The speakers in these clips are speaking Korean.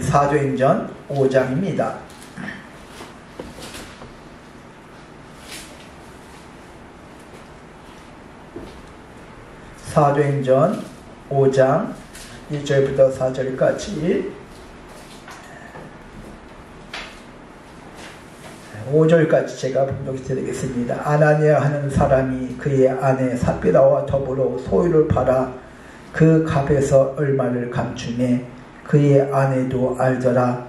사도행전 5장입니다. 사도행전 5장 1절부터 4절까지 5절까지 제가 봉독해드리겠습니다. 아나니아 하는 사람이 그의 아내 삽비라와 더불어 소유를 팔아 그 값에서 얼마를 감추매 그의 아내도 알더라.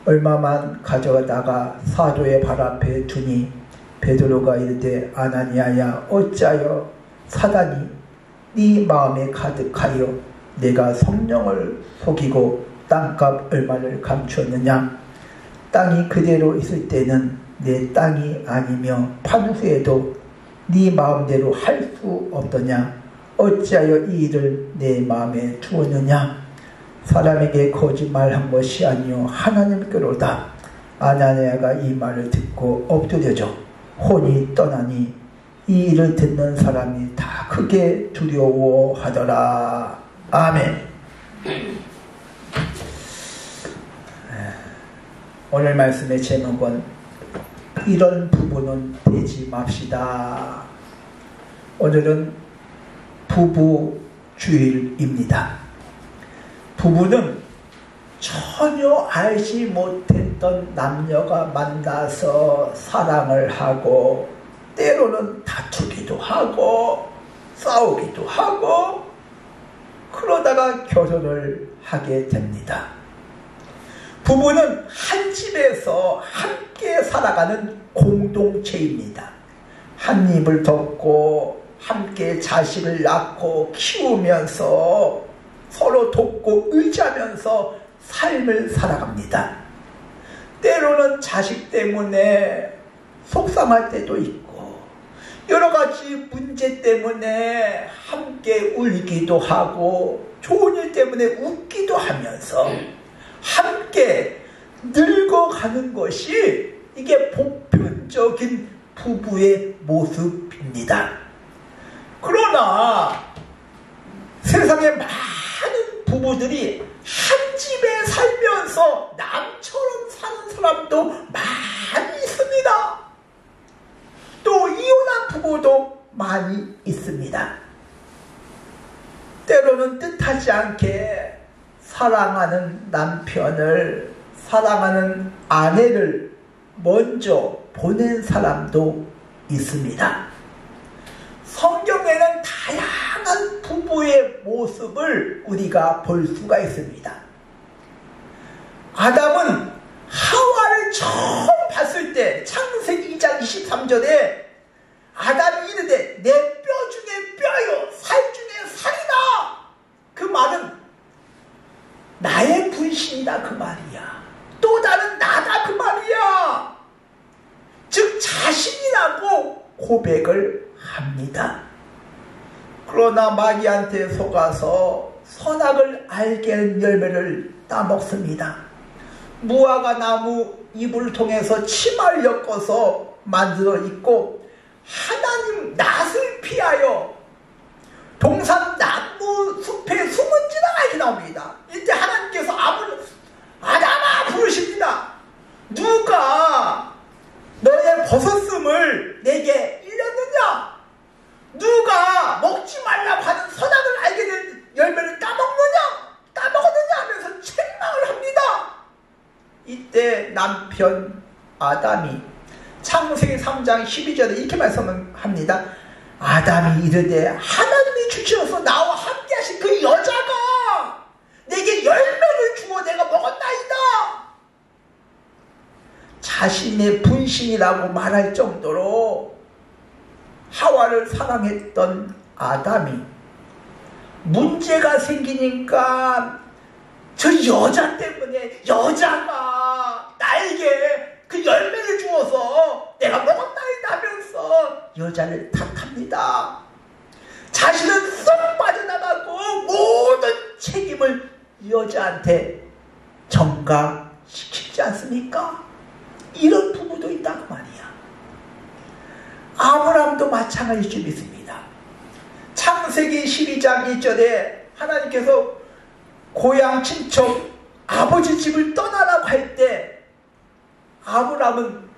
얼마만 가져다가 사도의 발 앞에 두니 베드로가 이르되 아나니아야 어찌하여 사단이 네 마음에 가득하여 내가 성령을 속이고 땅값 얼마를 감추었느냐. 땅이 그대로 있을 때는 내 땅이 아니며 판 후에도 네 마음대로 할 수 없더냐. 어찌하여 이 일을 내 마음에 두었느냐. 사람에게 거짓말한 것이 아니요 하나님께로다. 아나니아가 이 말을 듣고 엎드려져 혼이 떠나니 이 일을 듣는 사람이 다 크게 두려워하더라. 아멘. 오늘 말씀의 제목은 이런 부부는 되지 맙시다. 오늘은 부부 주일입니다. 부부는 전혀 알지 못했던 남녀가 만나서 사랑을 하고 때로는 다투기도 하고 싸우기도 하고 그러다가 결혼을 하게 됩니다. 부부는 한 집에서 함께 살아가는 공동체입니다. 한 입을 덮고 함께 자식을 낳고 키우면서 서로 돕고 의지하면서 삶을 살아갑니다. 때로는 자식 때문에 속상할 때도 있고 여러 가지 문제 때문에 함께 울기도 하고 좋은 일 때문에 웃기도 하면서 함께 늙어가는 것이 이게 보편적인 부부의 모습입니다. 그러나 세상에 많은 부부들이 한 집에 살면서 남처럼 사는 사람도 많이 있습니다. 또 이혼한 부부도 많이 있습니다. 때로는 뜻하지 않게 사랑하는 남편을, 사랑하는 아내를 먼저 보낸 사람도 있습니다. 성경에는 다양한 부부의 모습을 우리가 볼 수가 있습니다. 아담은 하와를 처음 봤을 때 창세기 2장 23절에 아담이 이르되 내 뼈 중에 뼈요 살 중에 살이다. 그 말은 나의 분신이다 그 말이야. 또 다른 나다 그 말이야. 즉 자신이라고 고백을 합니다. 그러나 마귀한테 속아서 선악을 알게 하는 열매를 따먹습니다. 무화과 나무 잎을 통해서 치마를 엮어서 만들어 입고 하나님 낯을 피하여 동산 나무 숲에 숨은지라 이렇게 나옵니다. 이때 하나님께서 아담아 부르십니다. 누가 너의 벗었음을 내게 일렀느냐? 누가 먹지 말라고 하는 선악을 알게 된 열매를 따먹었느냐 하면서 책망을 합니다. 이때 남편 아담이 창세기 3장 12절에 이렇게 말씀합니다. 아담이 이르되 하나님이 주시어서 나와 함께 하신 그 여자가 내게 열매를 주어 내가 먹었나이다. 자신의 분신이라고 말할 정도로 하와를 사랑했던 아담이 문제가 생기니까 저 여자 때문에 여자가 나에게 그 열매를 주어서 내가 먹었나이다 하면서 여자를 탓합니다. 자신은 쏙 빠져나가고 모든 책임을 여자한테 전가시키지 않습니까? 이런 부부도 있다 그 말이야. 아브라함도 마찬가지일 줄 믿습니다. 창세기 12장 1절에 하나님께서 고향 친척 아버지 집을 떠나라고 할 때 아브라함은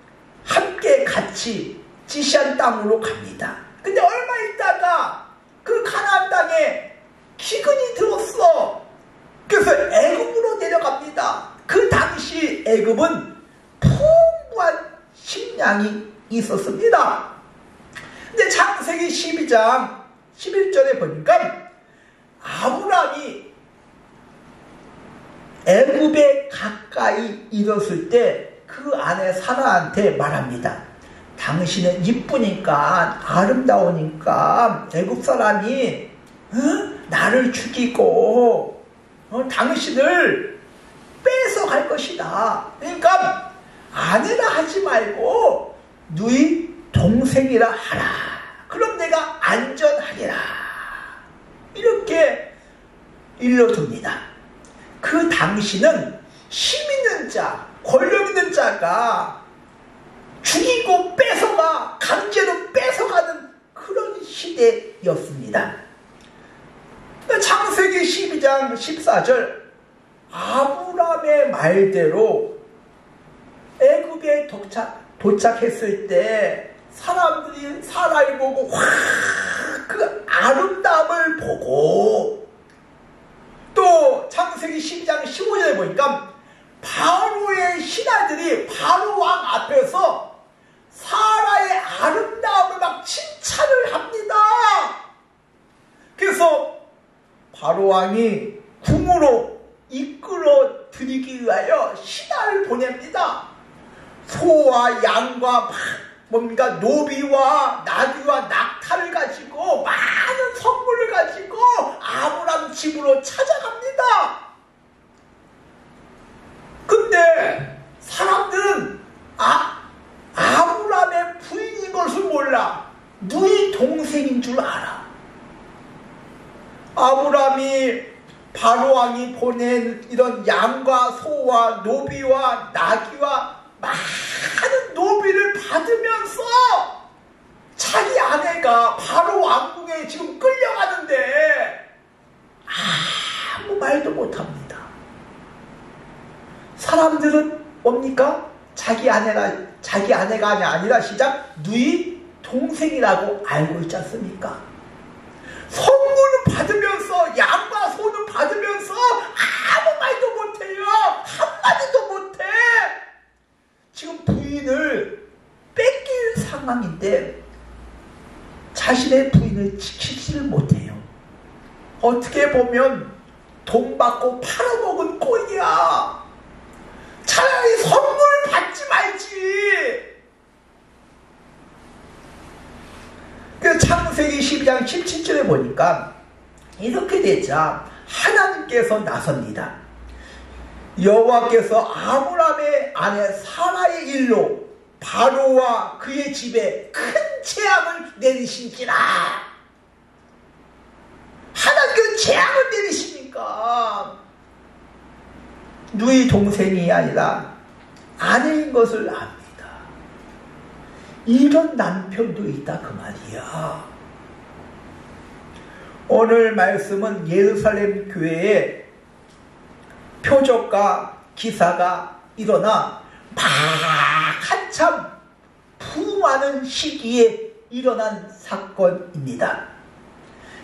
함께 같이 지시한 땅으로 갑니다. 근데 얼마 있다가 그 가나안 땅에 기근이 들었어. 그래서 애굽으로 내려갑니다. 그 당시 애굽은 풍부한 식량이 있었습니다. 근데 창세기 12장 11절에 보니까 아브라함이 애굽에 가까이 이르렀을 때 그 아내 사라한테 말합니다. 당신은 이쁘니까 아름다우니까 애굽 사람이 나를 죽이고 당신을 뺏어갈 것이다. 그러니까 아내라 하지 말고 너희 동생이라 하라. 그럼 내가 안전하리라. 이렇게 일러줍니다. 그 당시는 힘 있는 자, 권력 있는 자가 죽이고 뺏어가, 강제로 뺏어가는 그런 시대였습니다. 창세기 12장 14절 아브라함의 말대로 애굽에 도착했을 때 사람들이 사라를 보고 그 아름다움을 보고, 또 창세기 12장 15절에 보니까 바로의 신하들이 바로 왕 앞에서 사라의 아름다움을 막 칭찬을 합니다. 그래서 바로 왕이 궁으로 이끌어 들이기 위하여 신하를 보냅니다. 소와 양과 뭡니까 노비와 나귀와 낙타를 가지고 많은 선물을 가지고 아브라함 집으로 찾아갑니다. 근데 사람들은 아브라함의 부인인 것을 몰라. 너희 동생인 줄 알아. 아브라함이 바로왕이 보낸 이런 양과 소와 노비와 나귀와 많은 노비를 받으면서 자기 아내가 바로 왕궁에 지금 끌려가는데 아무 말도 못합니다. 사람들은 뭡니까? 자기 아내가 아니라 시작 너희 동생이라고 알고 있지 않습니까? 선물을 받으면서 양과 소는 받으면서 아무 말도 못해요. 한마디도 못해. 지금 부인을 뺏길 상황인데 자신의 부인을 지키지를 못해요. 어떻게 보면 돈 받고 팔아먹은 꼴이야. 차라리 선물 받지 말지. 그 창세기 12장 17절에 보니까 이렇게 되자 하나님께서 나섭니다. 여호와께서 아브라함의 아내 사라의 일로 바로와 그의 집에 큰 재앙을 내리신지라. 하나님께서 재앙을 내리시니까 너희 동생이 아니라 아내인 것을 압니다. 이런 남편도 있다 그 말이야. 오늘 말씀은 예루살렘 교회에 표적과 기사가 일어나 막 한참 부흥하는 시기에 일어난 사건입니다.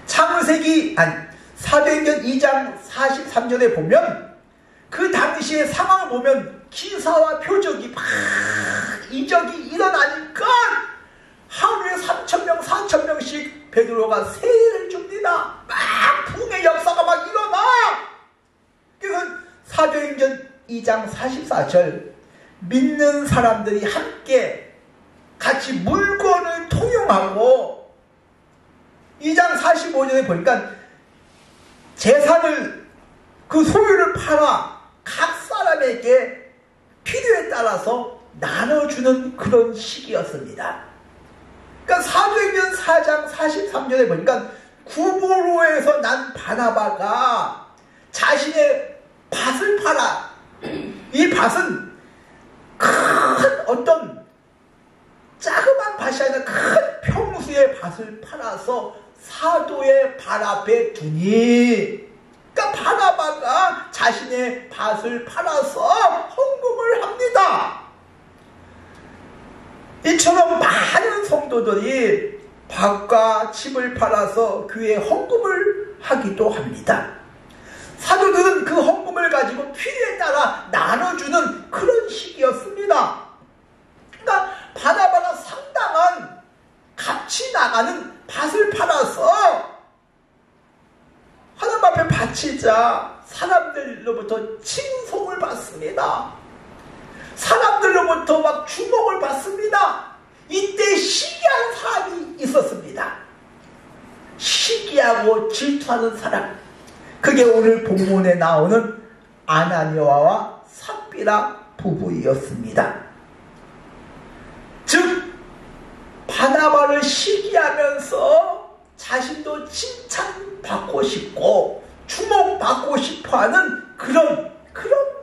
사도행전 2장 43절에 보면 그 당시의 상황을 보면 기사와 표적이 막 이적이 일어나니까 하루에 3,000명 4,000명씩 베드로가 세례를 줍니다. 막 부흥의 역사가 막 일어나. 그래서 사도행전 2장 44절 믿는 사람들이 함께 같이 물건을 통용하고 2장 45절에 보니까 재산을 그 소유를 팔아 각 사람에게 필요에 따라서 나눠주는 그런 시기였습니다. 그러니까 사도행전 4장 43절에 보니까 구보로에서 난 바나바가 자신의 밭을 팔아. 이 밭은 큰 어떤 자그마한 밭이 아니라 큰 평수의 밭을 팔아서 사도의 발 앞에 두니. 그러니까 바나바가 자신의 밭을 팔아서 헌금을 합니다. 이처럼 많은 성도들이 밭과 집을 팔아서 교회에 헌금을 하기도 합니다. 사도들은 그 헌금을 가지고 필요에 따라 나눠주는 그런 시기였습니다. 그러니까 바나바가 상당한 값이 나가는 밭을 팔아서 하나님 앞에 바치자 사람들로부터 칭송을 받습니다. 사람들로부터 막 주목을 받습니다. 이때 시기한 사람이 있었습니다. 시기하고 질투하는 사람, 그게 오늘 본문에 나오는 아나니아와 삽비라 부부이었습니다. 즉 바나바를 시기하면서 자신도 칭찬받고 싶고 주목받고 싶어하는 그런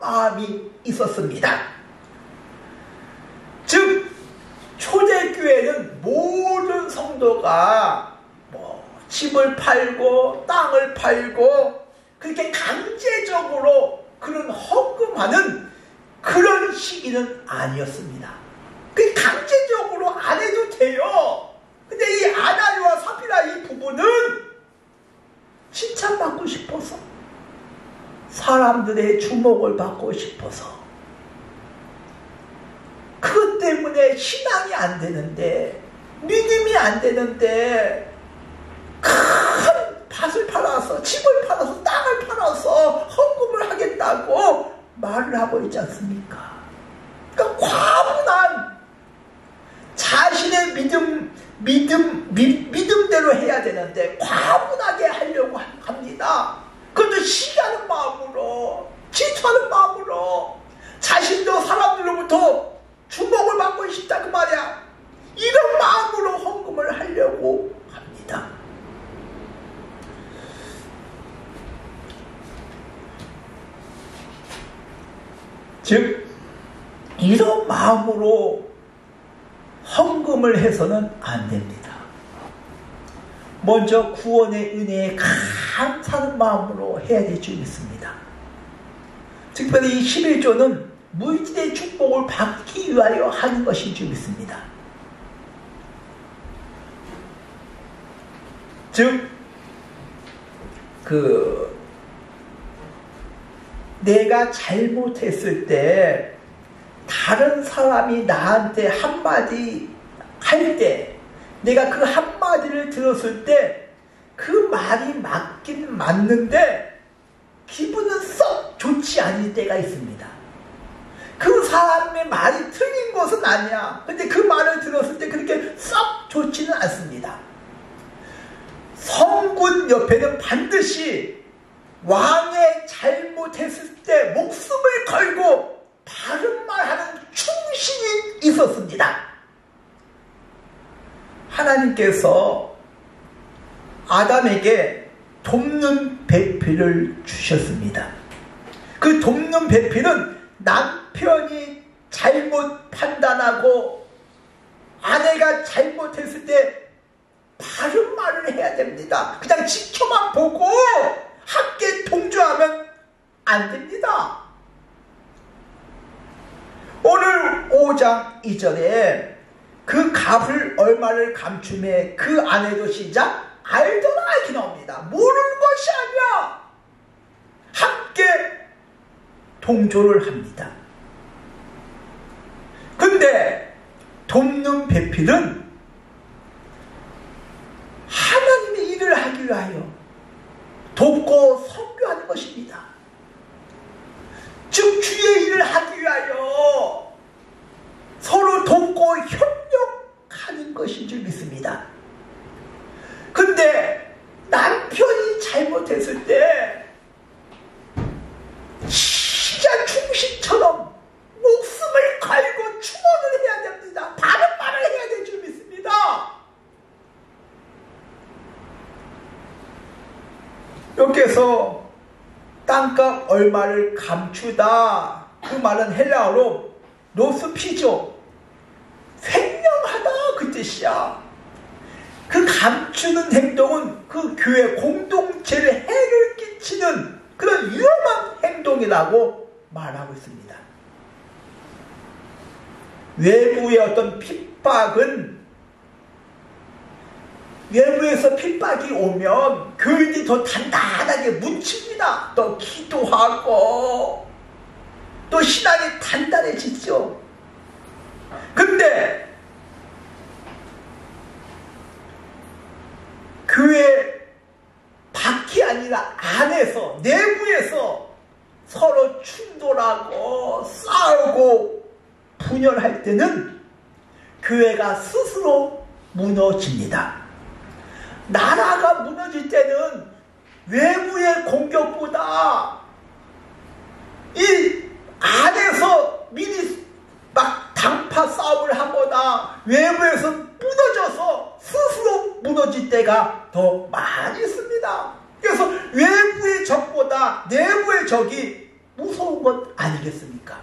마음이 있었습니다. 즉 초대교회는 모든 성도가 집을 팔고 땅을 팔고 그렇게 강제적으로 그런 헌금하는 그런 시기는 아니었습니다. 그 강제적으로 안 해도 돼요. 근데 이 아나니아와 삽비라 이 부부는 칭찬받고 싶어서, 사람들의 주목을 받고 싶어서, 그것 때문에 신앙이 안 되는데, 믿음이 안 되는데 큰 밭을 팔아서, 집을 팔아서, 땅을 팔아서 헌금을 하겠다고 말을 하고 있지 않습니까? 그러니까 과분한 자신의 믿음대로 해야 되는데 과분하게 하려고 합니다. 그것도 시기하는 마음으로, 질투하는 마음으로, 자신도 사람들로부터 주목을 받고 싶다 그 말이야. 이런 마음으로 헌금을 하려고 합니다. 즉 이런 마음으로 헌금을 해서는 안 됩니다. 먼저 구원의 은혜에 감사하는 마음으로 해야 될 줄 믿습니다. 특별히 이 11조는 물질의 축복을 받기 위하여 하는 것인 줄 믿습니다. 즉 내가 잘못했을 때 다른 사람이 나한테 한마디 할 때, 내가 그 한마디를 들었을 때 그 말이 맞긴 맞는데 기분은 썩 좋지 않을 때가 있습니다. 그 사람의 말이 틀린 것은 아니야. 근데 그 말을 들었을 때 그렇게 썩 좋지는 않습니다. 성군 옆에는 반드시 왕의 잘못했을 때 목숨을 걸고 바른 말하는 충신이 있었습니다. 하나님께서 아담에게 돕는 배필을 주셨습니다. 그 돕는 배필은 남편이 잘못 판단하고 아내가 잘못했을 때 바른 말을 해야 됩니다. 그냥 지켜만 보고 함께 동조하면 안 됩니다. 오늘 5장 2절에 그 값을 얼마를 감춤해 그 아내도 시작 알더라 이렇게 나옵니다. 모르는 것이 아니야. 함께 동조를 합니다. 근데 돕는 배필은 하나님의 일을 하기 위하여 돕고 선교하는 것입니다. 즉 주의 일을 하기 위하여 서로 돕고 협력하는 것인 줄 믿습니다. 근데 남편이 잘못했을 때 진짜 충신처럼 목숨을 걸고 충원을 해야 됩니다. 바른 말을 해야 될 줄 믿습니다. 여기서 땅값 얼마를 감추다, 그 말은 헬라어로 노스피조, 횡령하다 그 뜻이야. 그 감추는 행동은 그 교회 공동체를 해를 끼치는 그런 위험한 행동이라고 말하고 있습니다. 외부의 어떤 핍박은, 외부에서 핍박이 오면 교인이 더 단단하게 묻힙니다. 또 기도하고 또 신앙이 단단해지죠. 근데 교회 밖이 아니라 안에서, 내부에서 서로 충돌하고 싸우고 분열할 때는 교회가 스스로 무너집니다. 나라가 무너질 때는 외부의 공격보다 이 안에서 미리 막 당파 싸움을 하거나 외부에서 무너져서 스스로 무너질 때가 더 많이 있습니다. 그래서 외부의 적보다 내부의 적이 무서운 것 아니겠습니까?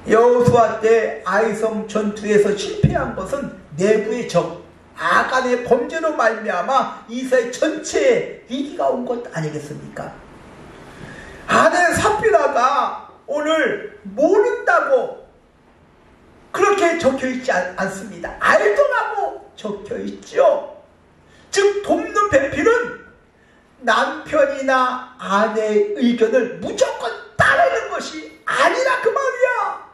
여호수아 때 아이성 전투에서 실패한 것은 내부의 적, 아간의 범죄로 말미암아 이스라엘 전체에 위기가 온 것 아니겠습니까? 아내 삽비라가 오늘 모른다고 그렇게 적혀있지 않습니다. 알더라고 적혀있죠. 즉 돕는 배필은 남편이나 아내의 의견을 무조건 따르는 것이 아니라 그 말이야.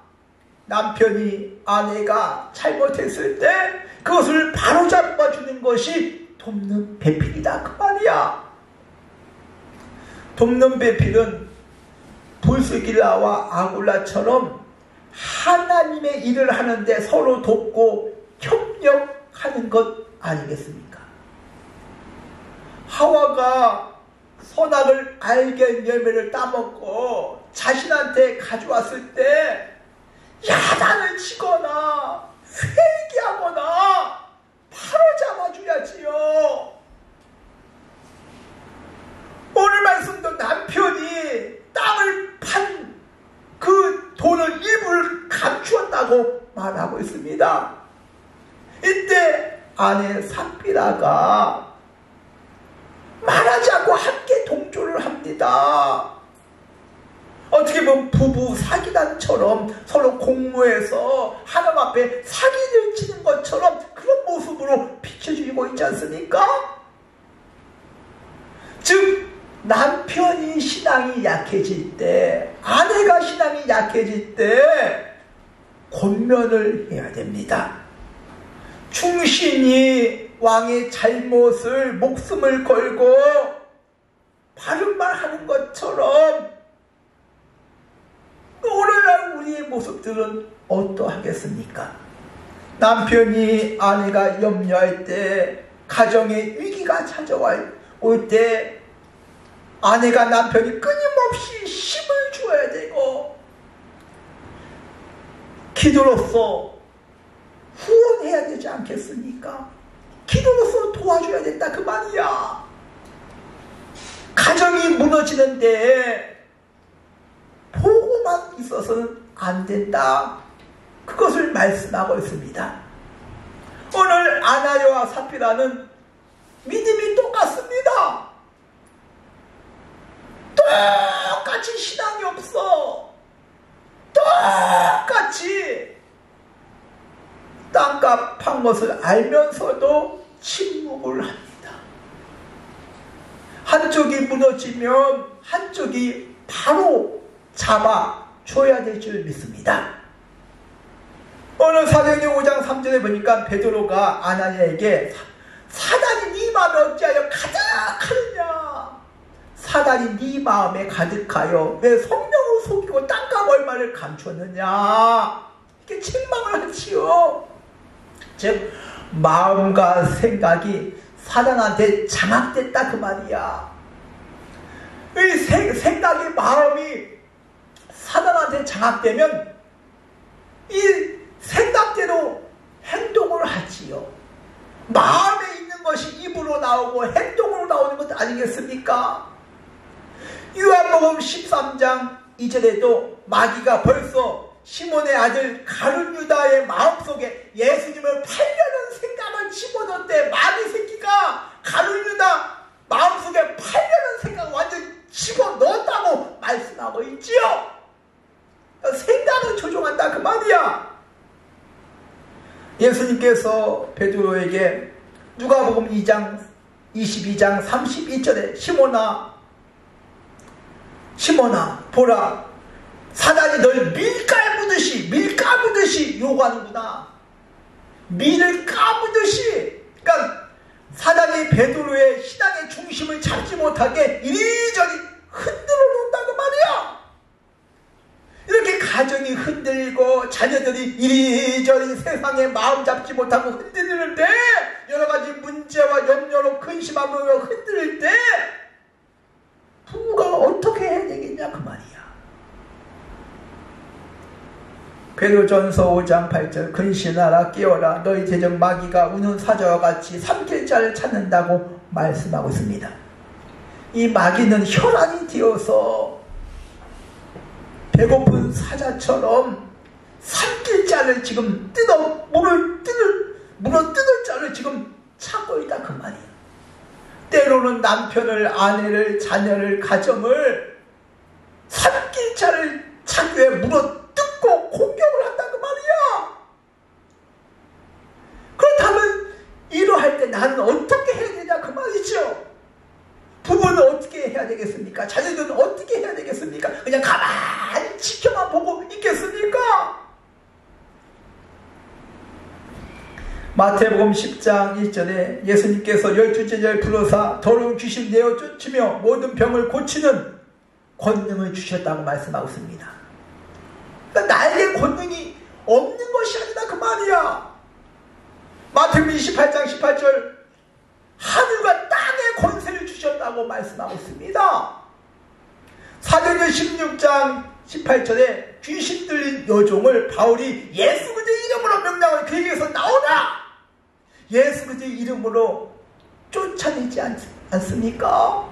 남편이 아내가 잘못했을 때 그것을 바로잡아주는 것이 돕는 배필이다 그 말이야. 돕는 배필은 불스길라와 아굴라처럼 하나님의 일을 하는데 서로 돕고 협력하는 것 아니겠습니까? 하와가 선악을 알게 열매를 따먹고 자신한테 가져왔을 때 야단을 치거나 회개하거나 바로잡아줘야지요. 오늘 말씀도 남편이 땅을 판 그 돈을 일부를 감추었다고 말하고 있습니다. 이때 아내 삽비라가 말하지 않고 함께 동조를 합니다. 어떻게 보면 부부 사기단처럼 서로 공모해서 하나님 앞에 사기를 치는 것처럼 그런 모습으로 비춰지고 있지 않습니까? 즉 남편이 신앙이 약해질 때, 아내가 신앙이 약해질 때 권면을 해야 됩니다. 충신이 왕의 잘못을 목숨을 걸고 바른 말 하는 것처럼 오늘날 우리의 모습들은 어떠하겠습니까? 남편이 아내가 염려할 때, 가정에 위기가 찾아올 때 아내가 남편이 끊임없이 힘을 줘야 되고 기도로서 후원해야 되지 않겠습니까? 기도로서 도와줘야 된다 그 말이야. 가정이 무너지는데 보고만 있어서는 안 된다. 그것을 말씀하고 있습니다. 오늘 아나니아와 삽비라는 믿음이 똑같습니다. 똑같이 신앙이 없어. 똑같이 땅값 판 것을 알면서도 침묵을 합니다. 한쪽이 무너지면 한쪽이 바로 잡아줘야 될 줄 믿습니다. 오늘 사도행전 5장 3절에 보니까 베드로가 아나니아에게 사단이 네 마음에 어찌하여 가득하느냐, 사단이 네 마음에 가득하여 왜 성령을 속이고 땅값 얼마를 감추었느냐, 이렇게 책망을 하지요. 즉 마음과 생각이 사단한테 장악됐다 그 말이야. 이 생각이, 마음이 사단한테 장악되면 이 생각대로 행동을 하지요. 마음에 있는 것이 입으로 나오고 행동으로 나오는 것 아니겠습니까? 요한복음 13장 2절에도 마귀가 벌써 시몬의 아들 가룟 유다의 마음속에 예수님을 팔려는 생각을 집어넣을 때, 마귀 새끼가 가룟 유다 마음속에 팔려는 생각을 완전히 집어넣었다고 말씀하고 있지요. 생각을 조종한다 그 말이야. 예수님께서 베드로에게 누가복음 2장 22장 32절에 시몬아 보라, 사단이 널 밀 까부듯이 요구하는구나. 밀을 까부듯이. 그러니까 사단이 베드로의 신앙의 중심을 잡지 못하게 이리저리 흔들어 놓는다고 말이야. 이렇게 가정이 흔들리고 자녀들이 이리저리 세상에 마음 잡지 못하고 흔들리는데, 여러가지 문제와 염려로 근심하며 흔들릴 때 부부가 어떻게 해야 되겠냐 그 말이야. 베드로전서 5장 8절 근신하라 깨어라 너희 대적 마귀가 우는 사자와 같이 삼킬 자를 찾는다고 말씀하고 있습니다. 이 마귀는 혈안이 되어서 배고픈 사자처럼 삼킬 자를 지금 물어 뜯을 자를 지금 찾고 있다 그 말이야. 때로는 남편을, 아내를, 자녀를, 가정을 삼킬 자를 찾기 위해 물어 뜯고 공격을 한다 그 말이야. 그렇다면 이러할 때 나는 어떻게 해야 되냐 그 말이죠. 부부는 어떻게 해야 되겠습니까? 자녀들은 어떻게 해야 되겠습니까? 그냥 가만히 지켜만 보고 있겠습니까? 마태복음 10장 1절에 예수님께서 12제자를 불러사 더러운 귀신 내어 쫓으며 모든 병을 고치는 권능을 주셨다고 말씀하고 있습니다. 그러니까 나에게 권능이 없는 것이 아니다 그 말이야. 마태복음 28장 18절 하늘과 땅의 권세를 주셨다고 말씀하고 있습니다. 사도행전 16장 18절에 귀신 들린 여종을 바울이 예수 그리스도의 이름으로 명령하여 그에게서 나오라, 예수 그리스도의 이름으로 쫓아내지 않습니까?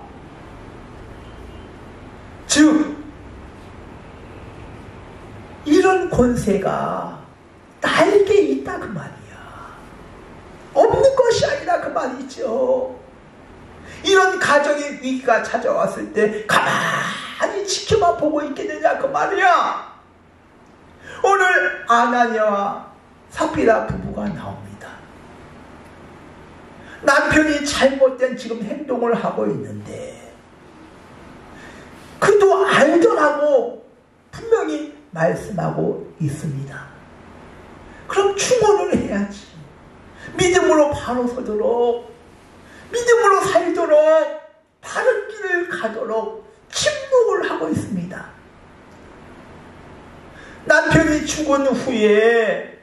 즉 이런 권세가 나에게 있다 그 말이야. 없는 것이 아니라 그 말이죠. 이런 가정의 위기가 찾아왔을 때 가만히 지켜만 보고 있겠느냐 그 말이야. 오늘 아나니아와 삽비라 부부가 나옵니다. 남편이 잘못된 지금 행동을 하고 있는데 그도 알더라고 분명히 말씀하고 있습니다. 그럼 충고를 해야지. 믿음으로 바로 서도록, 믿음으로 살도록, 바른 길을 가도록 침묵을 하고 있습니다. 남편이 죽은 후에,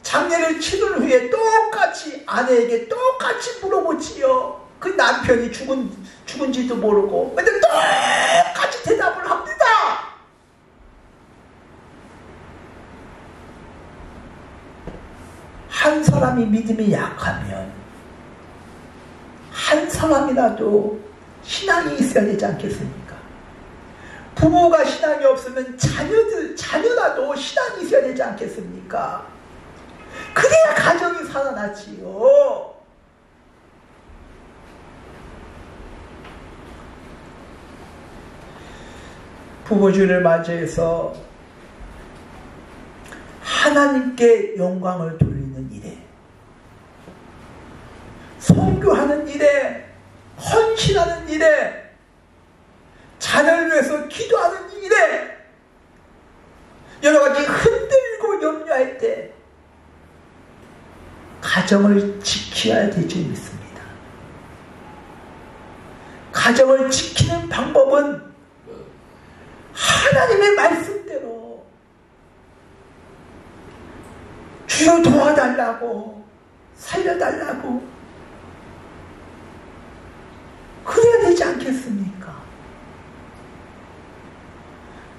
장례를 치른 후에 똑같이 아내에게 똑같이 물어보지요. 그 남편이 죽은지도 모르고 근데 똑같이 대답을 합니다. 한 사람이 믿음이 약하면 한 사람이라도 신앙이 있어야 되지 않겠습니까? 부모가 신앙이 없으면 자녀라도 신앙이 있어야 되지 않겠습니까? 그래야 가정이 살아나지요. 부부주를 맞이해서 하나님께 영광을 돌리는 일에, 선교하는 일에, 헌신하는 일에, 자녀를 위해서 기도하는 일에 여러가지 흔들고 염려할 때 가정을 지켜야 될 줄 믿습니다. 가정을 지키는 방법은 하나님의 말씀대로 주여 도와달라고, 살려달라고 그래야 되지 않겠습니까?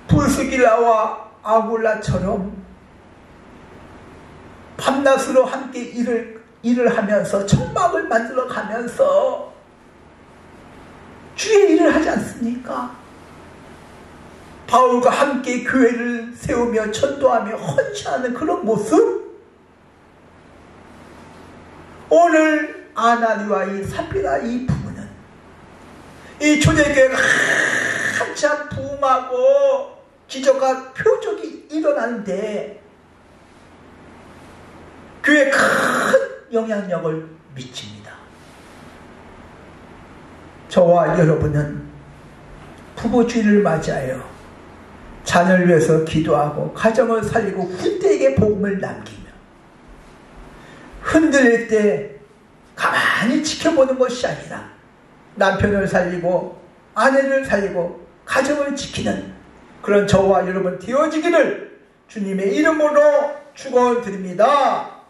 브스길라와 아굴라처럼 밤낮으로 함께 일을 하면서 천막을 만들어 가면서 주의 일을 하지 않습니까? 바울과 함께 교회를 세우며 전도하며 헌신하는 그런 모습, 오늘 아나니와 이 삽비라 이 부부는 이 초대교회가 한참 부흥하고 기적과 표적이 일어나는데 교회에 큰 영향력을 미칩니다. 저와 여러분은 부모주의를 맞이하여 자녀를 위해서 기도하고 가정을 살리고 후대에게 복음을 남기며 흔들릴 때 가만히 지켜보는 것이 아니라 남편을 살리고 아내를 살리고 가정을 지키는 그런 저와 여러분 되어지기를 주님의 이름으로 축원드립니다.